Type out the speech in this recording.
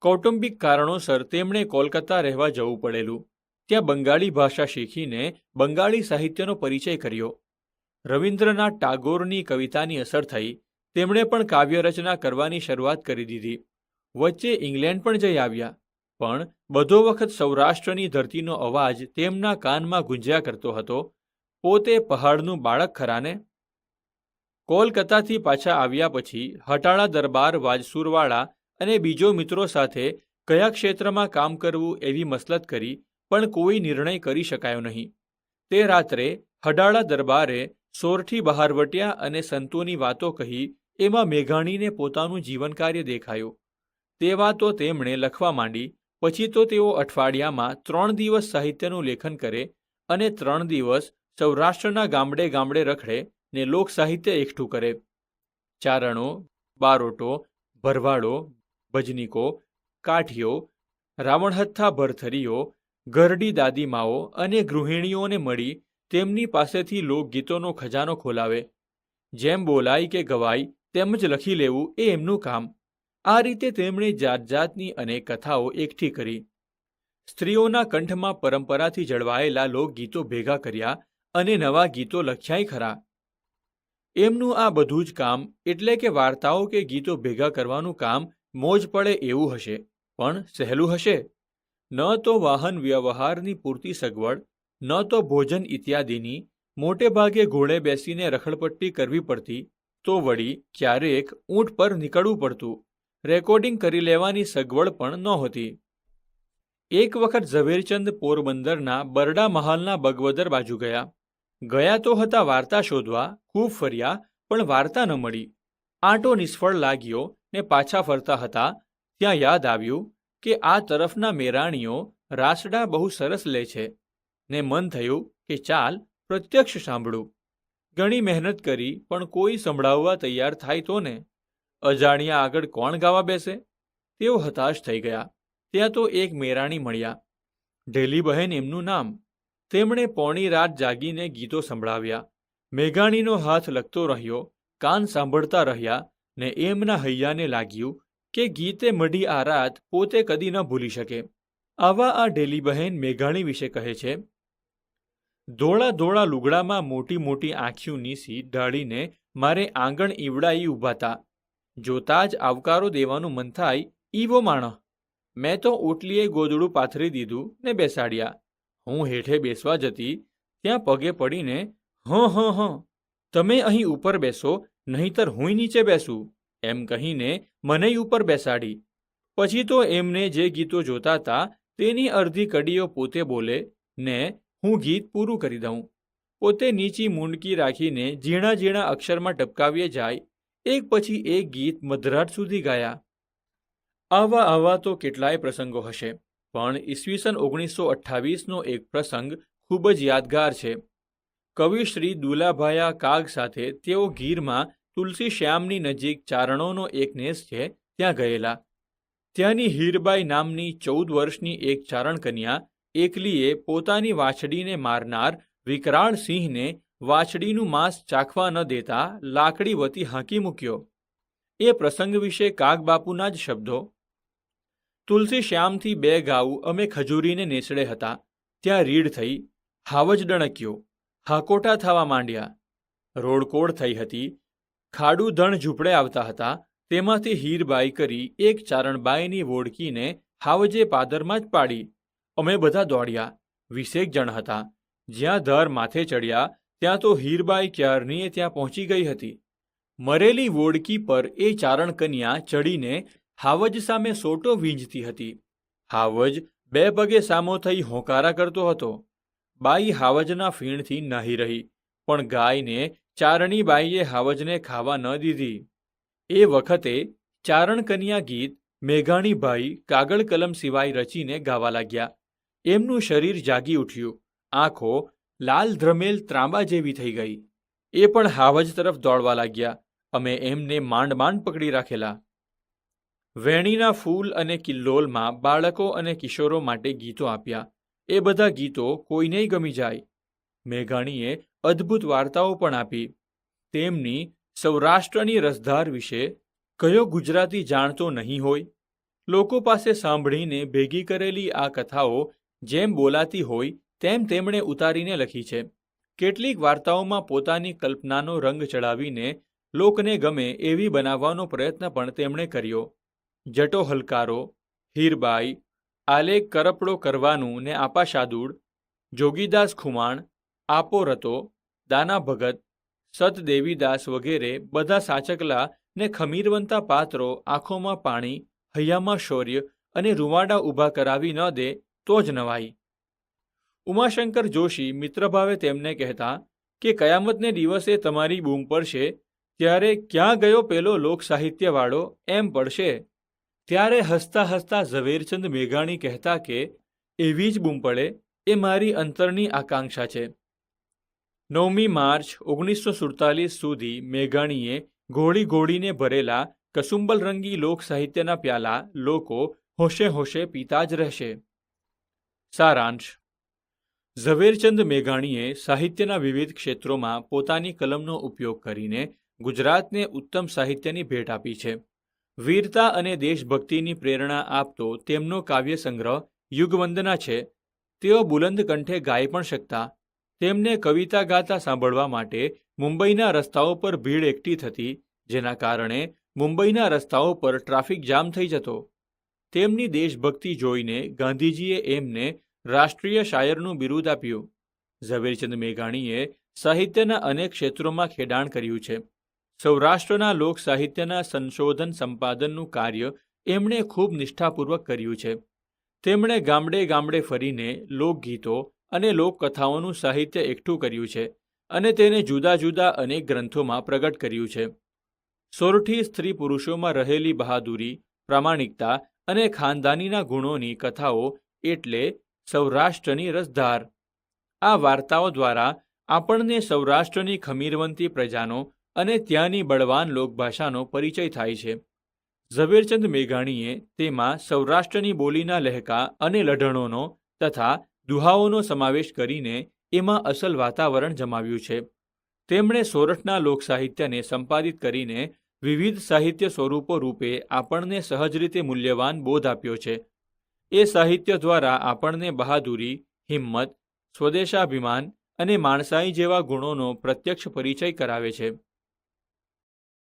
કૌટુંબિક કારણોસર તેમણે કોલકાતા રહેવા જવું પડેલું. ત્યાં બંગાળી ભાષા શીખીને બંગાળી સાહિત્યનો પરિચય કર્યો. રવિન્દ્રનાથ ટાગોરની કવિતાની અસર થઈ. તેમણે પણ કાવ્યરચના કરવાની શરૂઆત કરી દીધી. વચ્ચે ઇંગ્લેન્ડ પણ જઈ આવ્યા, પણ બધો વખત સૌરાષ્ટ્રની ધરતીનો અવાજ તેમના કાનમાં ગુંજ્યા કરતો હતો. પોતે પહાડનું બાળક ખરાને. કોલકાતાથી પાછા આવ્યા પછી હટાળા દરબાર વાજસુરવાળા અને બીજો મિત્રો સાથે કયા ક્ષેત્રમાં કામ કરવું એવી મસલત કરી, પણ કોઈ નિર્ણય કરી શકાયો નહીં. તે રાત્રે હડાળા દરબારે સોરઠી બહારવટ્યા અને સંતોની વાતો કહી એમાં મેઘાણીને પોતાનું જીવનકાર્ય દેખાયું. તે વાતો તેમણે લખવા માંડી. પછી તો તેઓ અઠવાડિયામાં 3 દિવસ સાહિત્યનું લેખન કરે અને 3 દિવસ સૌરાષ્ટ્રના ગામડે ગામડે રખડે ને લોક સાહિત્ય એકઠું કરે. ચારણો, બારોટો, ભરવાડો, ભજનીકો, કાઠીઓ, રાવણહથ્થા ભરથરીઓ, ઘરડી દાદીમાઓ અને ગૃહિણીઓને મળી તેમની પાસેથી લોકગીતોનો ખજાનો ખોલાવે. જેમ બોલાય કે ગવાય તેમ જ લખી લેવું એ એમનું કામ. આ રીતે તેમણે જાત જાતની અનેક કથાઓ એકઠી કરી. સ્ત્રીઓના કંઠમાં પરંપરાથી જળવાયેલા લોકગીતો ભેગા કર્યા અને નવા ગીતો લખ્યાય ખરા. એમનું આ બધું જ કામ એટલે કે વાર્તાઓ કે ગીતો ભેગા કરવાનું કામ મોજ પડે એવું હશે, પણ સહેલું હશે? ન તો વાહન વ્યવહારની પૂરતી સગવડ, ન તો ભોજન ઇત્યાદિની. મોટે ભાગે ઘોડે બેસીને રખડપટ્ટી કરવી પડતી, તો વળી ક્યારેક ઊંટ પર નીકળવું પડતું. રેકોર્ડિંગ કરી લેવાની સગવડ પણ નહોતી. એક વખત ઝવેરચંદ પોરબંદરના બરડા મહાલના બગવદર બાજુ ગયા તો હતા વાર્તા શોધવા. ખૂબ ફર્યા, પણ વાર્તા ન મળી. આંટો નિષ્ફળ લાગ્યો ને પાછા ફરતા હતા ત્યાં યાદ આવ્યું કે આ તરફના મેરાણીઓ રાસડા બહુ સરસ લે છે, ને મન થયું કે ચાલ પ્રત્યક્ષ સાંભળું. ઘણી મહેનત કરી, પણ કોઈ સંભળાવવા તૈયાર થાય તો ને. અજાણ્યા આગળ કોણ ગાવા બેસે? તેઓ હતાશ થઈ ગયા. ત્યાં તો એક મેરાણી મળ્યા, ઢેલીબહેન એમનું નામ. તેમણે પોણી રાત જાગીને ગીતો સંભળાવ્યા. મેઘાણીનો હાથ લગતો રહ્યો, કાન સાંભળતા રહ્યા, ને એમના હૈયાને લાગ્યું કે ગીતે મઢી આ રાત પોતે કદી ન ભૂલી શકે. આવા આ ઢેલીબહેન મેઘાણી વિશે કહે છે: ધોળા ધોળા લુગડામાં મોટી મોટી આંખીઓની સીટ ઢાળીને મારે આંગણ ઈવડાઈ ઊભાતા. જોતા જ આવકારો દેવાનું મન થાય ઈવો માણસ. મેં તો ઓટલીએ ગોદડું પાથરી દીધું ને બેસાડ્યા. હું હેઠે બેસવા જતી ત્યાં પગે પડીને હં તમે અહીં ઉપર બેસો, નહીંતર હુંય નીચે બેસું એમ કહીને મને ઉપર બેસાડી. પછી તો એમને જે ગીતો જોતા હતા તેની અડધી કડીઓ પોતે બોલે ને હું ગીત પૂરું કરી દઉં. પોતે નીચી મૂંડકી રાખીને ઝીણા ઝીણા અક્ષરમાં ટપકાવીએ જાય. એક પછી એક ગીત મધરાત સુધી ગાયા. આવા તો કેટલાય પ્રસંગો હશે, પણ ઈસવીસન 1928નો એક પ્રસંગ ખૂબ જ યાદગાર છે. કવિ શ્રી દુલાભાયા કાગ સાથે તેઓ ગીરમાં તુલસી શ્યામની નજીક ચારણોનો એક નેસ છે ત્યાં ગયેલા. ત્યાંની હીરબાઈ નામની 14 વર્ષની એક ચારણ કન્યા એકલીએ પોતાની વાછડીને મારનાર વિકરાળ સિંહને વાછડીનું માંસ ચાખવા ન દેતા લાકડી વતી હાંકી મૂક્યો. એ પ્રસંગ વિશે કાગબાપુના જ શબ્દો: તુલસી શ્યામથી 2 ગાઉ અમે ખજૂરીને નેસડે હતા. ત્યાં રીડ થઈ, હાવજ ડણક્યો, હાકોટા થવા માંડ્યા. રોડકોડ થઈ હતી. ખાડું ધણ ઝૂંપડે આવતા હતા. તેમાંથી હીરબાઈ કરી એક ચારણબાઈની વોડકીને હાવજે પાદરમાં જ પાડી. અમે બધા દોડ્યા. 20 જણ હતા. જ્યાં ધર માથે ચડ્યા ત્યાં તો હીરબાઈ ક્યારનીએ ત્યાં પહોંચી ગઈ હતી. મરેલી વોડકી પર એ ચારણ કન્યા ચડીને હાવજ સામે સોટો વીંજતી હતી. હાવજ 2 પગે સામો થઈ હોંકારા કરતો હતો. બાઈ હાવજના ફીણથી નાહી રહી, પણ ગાયને ચારણી બાઈએ હાવજને ખાવા ન દીધી. એ વખતે ચારણ કન્યા ગીત મેઘાણીભાઈ કાગળ કલમ સિવાય રચીને ગાવા લાગ્યા. એમનું શરીર જાગી ઉઠ્યું. આંખો લાલ ધ્રમેલ ત્રાંબા જેવી થઈ ગઈ. એ પણ હાવજ તરફ દોડવા લાગ્યા. અમે એમને માંડ માંડ પકડી રાખેલા. વેણીના ફૂલ અને કિલ્લોલમાં બાળકો અને કિશોરો માટે ગીતો આપ્યા. એ બધા ગીતો કોઈનેય ગમી જાય. મેઘાણીએ અદ્ભુત વાર્તાઓ પણ આપી. તેમની સૌરાષ્ટ્રની રસધાર વિશે કયો ગુજરાતી જાણતો નહીં હોય? લોકો પાસે સાંભળીને ભેગી કરેલી આ કથાઓ જેમ બોલાતી હોય તેમ તેમણે ઉતારીને લખી છે. કેટલીક વાર્તાઓમાં પોતાની કલ્પનાનો રંગ ચડાવીને લોકને ગમે એવી બનાવવાનો પ્રયત્ન પણ તેમણે કર્યો. જટો હલકારો, હીરબાઈ, આલેખ કરપડો કરવાનું ને આપા શાદુડ, જોગીદાસ ખુમાણ, આપો રતો, દાના ભગત, સત દેવીદાસ વગેરે બધા સાચકલા ને ખમીરવંતા પાત્રો આંખોમાં પાણી, હૈયામાં શૌર્ય અને રૂવાડા ઊભા કરાવી ન દે તો જ નવાઈ. ઉમાશંકર જોશી મિત્રભાવે તેમને કહેતા કે કયામતને દિવસે તમારી બૂમ પડશે ત્યારે ક્યાં ગયો પેલો લોકસાહિત્યવાળો એમ પડશે. ત્યારે હસતા હસતા ઝવેરચંદ મેઘાણી કહેતા કે એવી જ બૂમ પડે એ મારી અંતરની આકાંક્ષા છે. 9મી માર્ચ 1947 સુધી મેઘાણીએ ઘોળી ઘોળીને ભરેલા કસુંબલરંગી લોકસાહિત્યના પ્યાલા લોકો હોશે હોશે પીતા જ રહેશે. સારાંશ. ઝવેરચંદ મેઘાણીએ સાહિત્યના વિવિધ ક્ષેત્રોમાં પોતાની કલમનો ઉપયોગ કરીને ગુજરાતને ઉત્તમ સાહિત્યની ભેટ આપી છે. વીરતા અને દેશભક્તિની પ્રેરણા આપતો તેમનો કાવ્ય સંગ્રહ યુગવંદના છે. તેઓ બુલંદ કંઠે ગાઈ પણ શકતા. તેમને કવિતા ગાતા સાંભળવા માટે મુંબઈના રસ્તાઓ પર ભીડ એકઠી થતી, જેના કારણે મુંબઈના રસ્તાઓ પર ટ્રાફિક જામ થઈ જતો. તેમની દેશભક્તિ જોઈને ગાંધીજીએ એમને રાષ્ટ્રીય શાયરનું બિરુદ આપ્યું. ઝવેરચંદ મેઘાણીએ સાહિત્યના અનેક ક્ષેત્રોમાં ખેડાણ કર્યું છે. સૌરાષ્ટ્રના લોક સાહિત્યના સંશોધન સંપાદનનું કાર્ય એમણે ખૂબ નિષ્ઠાપૂર્વક કર્યું છે. તેમણે ગામડે ગામડે ફરીને લોકગીતો અને લોકકથાઓનું સાહિત્ય એકઠું કર્યું છે અને તેને જુદા જુદા અનેક ગ્રંથોમાં પ્રગટ કર્યું છે. સોરઠી સ્ત્રી પુરુષોમાં રહેલી બહાદુરી, પ્રામાણિકતા અને ખાનદાનીના ગુણોની કથાઓ એટલે સૌરાષ્ટ્રની રસધાર. આ વાર્તાઓ દ્વારા આપણને સૌરાષ્ટ્રની ખમીરવંતી પ્રજાનો અને ત્યાંની બળવાન લોકભાષાનો પરિચય થાય છે. ઝવેરચંદ મેઘાણીએ તેમાં સૌરાષ્ટ્રની બોલીના લહેકા અને લઢણોનો તથા દુહાઓનો સમાવેશ કરીને એમાં અસલ વાતાવરણ જમાવ્યું છે. તેમણે સોરઠના લોકસાહિત્યને સંપાદિત કરીને વિવિધ સાહિત્ય સ્વરૂપો રૂપે આપણને સહજ રીતે મૂલ્યવાન બોધ આપ્યો છે. એ સાહિત્ય દ્વારા આપણને બહાદુરી, હિંમત, સ્વદેશાભિમાન અને માણસાઈ જેવા ગુણોનો પ્રત્યક્ષ પરિચય કરાવે છે.